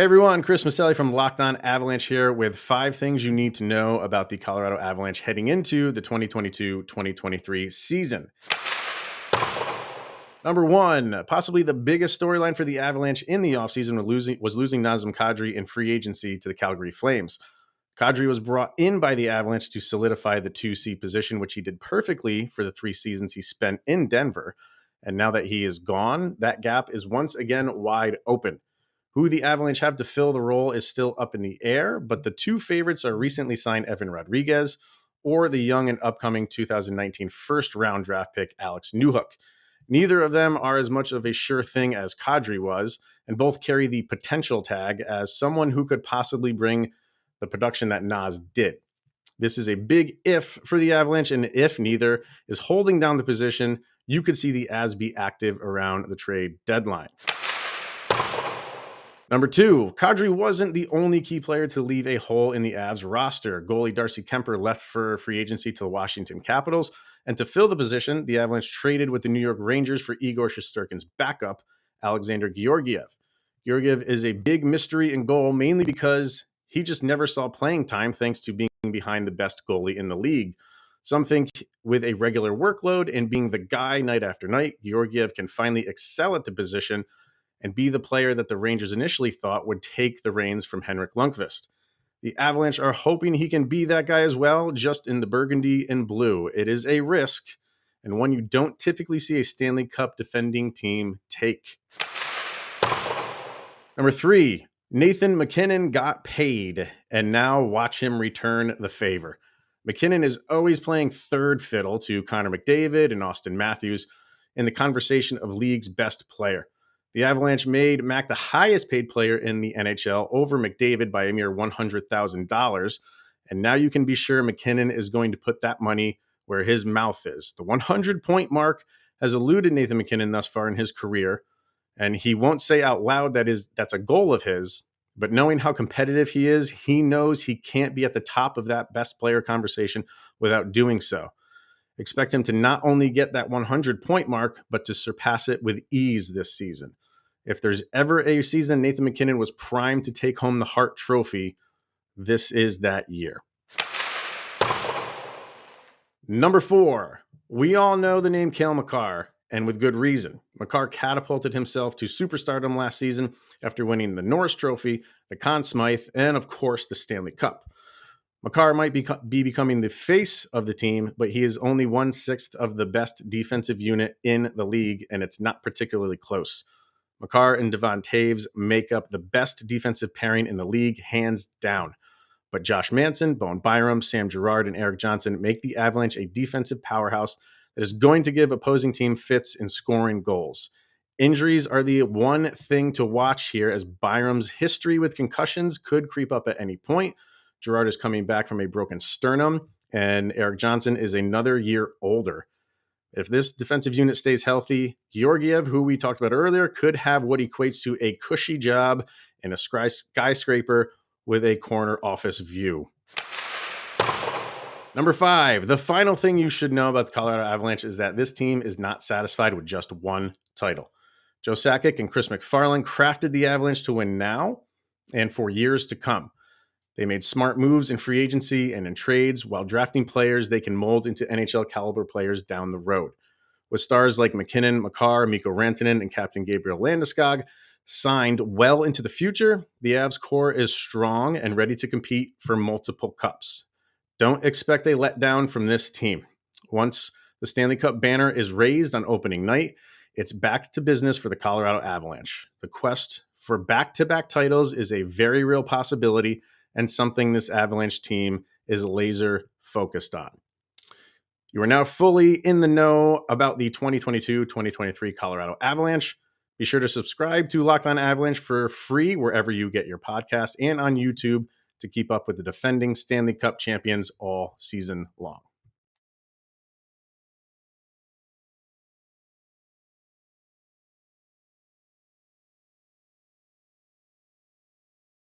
everyone, Chris Micieli from Locked On Avalanche here with 5 things you need to know about the Colorado Avalanche heading into the 2022-2023 season. Number 1, possibly the biggest storyline for the Avalanche in the offseason was losing Nazem Kadri in free agency to the Calgary Flames. Kadri was brought in by the Avalanche to solidify the 2C position, which he did perfectly for the 3 seasons he spent in Denver. And now that he is gone, that gap is once again wide open. Who the Avalanche have to fill the role is still up in the air, but the 2 favorites are recently signed Evan Rodriguez or the young and upcoming 2019 first-round draft pick Alex Newhook. Neither of them are as much of a sure thing as Kadri was, and both carry the potential tag as someone who could possibly bring the production that Naz did. This is a big if for the Avalanche, and if neither is holding down the position, you could see the Avs be active around the trade deadline. Number 2, Kadri wasn't the only key player to leave a hole in the Avs roster. Goalie Darcy Kemper left for free agency to the Washington Capitals, and to fill the position, the Avalanche traded with the New York Rangers for Igor Shesterkin's backup, Alexander Georgiev. Georgiev is a big mystery in goal, mainly because he just never saw playing time thanks to being behind the best goalie in the league. Some think with a regular workload and being the guy night after night, Georgiev can finally excel at the position and be the player that the Rangers initially thought would take the reins from Henrik Lundqvist. The Avalanche are hoping he can be that guy as well, just in the burgundy and blue. It is a risk, and one you don't typically see a Stanley Cup defending team take. Number 3, Nathan MacKinnon got paid, and now watch him return the favor. McKinnon is always playing third fiddle to Connor McDavid and Auston Matthews in the conversation of league's best player. The Avalanche made Mac the highest paid player in the NHL over McDavid by a mere $100,000. And now you can be sure McKinnon is going to put that money where his mouth is. The 100-point mark has eluded Nathan MacKinnon thus far in his career. And he won't say out loud that's a goal of his. But knowing how competitive he is, he knows he can't be at the top of that best player conversation without doing so. Expect him to not only get that 100-point mark, but to surpass it with ease this season. If there's ever a season Nathan MacKinnon was primed to take home the Hart Trophy, this is that year. Number 4, we all know the name Cale Makar, and with good reason. Makar catapulted himself to superstardom last season after winning the Norris Trophy, the Conn Smythe, and of course the Stanley Cup. Makar might be becoming the face of the team, but he is only 1/6 of the best defensive unit in the league, and it's not particularly close. Makar and Devon Taves make up the best defensive pairing in the league, hands down. But Josh Manson, Bowen Byram, Sam Girard, and Eric Johnson make the Avalanche a defensive powerhouse that is going to give opposing team fits in scoring goals. Injuries are the one thing to watch here, as Byram's history with concussions could creep up at any point. Girard is coming back from a broken sternum, and Eric Johnson is another year older. If this defensive unit stays healthy, Georgiev, who we talked about earlier, could have what equates to a cushy job in a skyscraper with a corner office view. Number 5, the final thing you should know about the Colorado Avalanche is that this team is not satisfied with just one title. Joe Sakic and Chris MacFarland crafted the Avalanche to win now and for years to come. They made smart moves in free agency and in trades while drafting players they can mold into NHL caliber players down the road. With stars like McKinnon, Makar, Mikko Rantanen, and Captain Gabriel Landeskog signed well into the future, the Avs core is strong and ready to compete for multiple cups. Don't expect a letdown from this team. Once the Stanley Cup banner is raised on opening night, it's back to business for the Colorado Avalanche. The quest for back-to-back titles is a very real possibility and something this Avalanche team is laser focused on. You are now fully in the know about the 2022-2023 Colorado Avalanche. Be sure to subscribe to Locked On Avalanche for free wherever you get your podcasts and on YouTube to keep up with the defending Stanley Cup champions all season long.